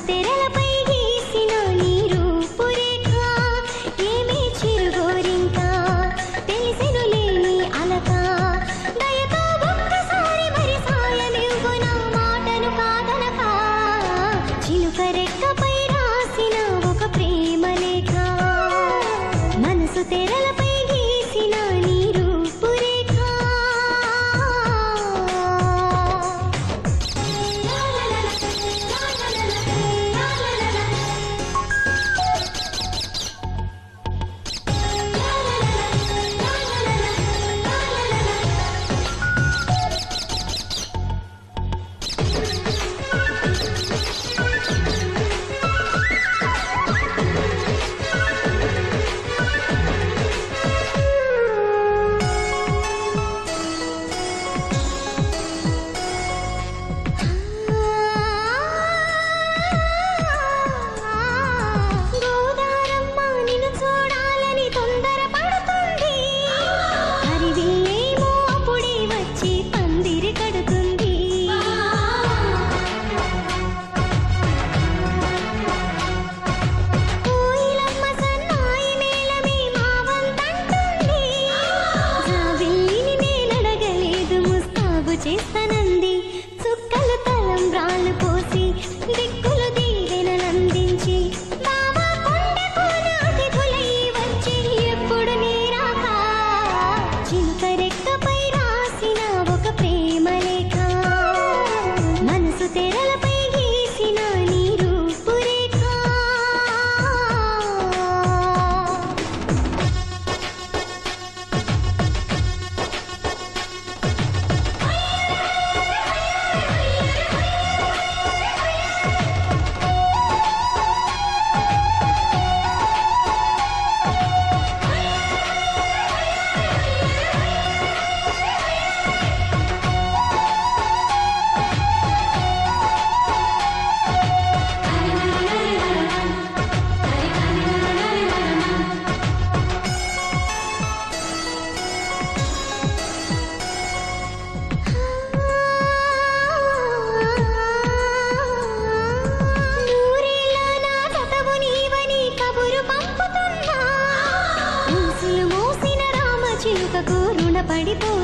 తెరలపై గీసిన నీ రూపురేఖ ఏమీ చిరుగోరింకా తెలిసెనులే నీ అలక దయతో ఒక్కసారి మరి సాయమివ్వు నా మాటను కాదనక చిలుక రెక్కపై రాసిన ఒక ప్రేమ లేఖ మనసు తెరలపై గీసిన నీ రూపురేఖ గోదారమ్మ నిన్ను చూడాలని తొందరపడుతుంది హరివిల్లేమో అప్పుడే వచ్చి పందిరి కడుతుంది కోయిలమ్మ సన్నాయి మేళమే మా వంతంటుంది జాబిల్లిని నేనడగలేదు ముస్తాబు చేస్తానంది చుక్కలు తలంబ్రాలు పోసి దిక్కులు దీవెనలందించి బాబా కొండకు అతిథులై వచ్చి ఎప్పుడు నీరాక చిలుక రెక్కపై రాసిన ఒక ప్రేమ లేఖ మనసు తెరలపై గీసిన నీ రూపురేఖ నూరేళ్ళ నా తతవు నీవని కబురు పంపుతున్నా ఊసులు మోసిన రామ చిలుకకు రుణపడిపో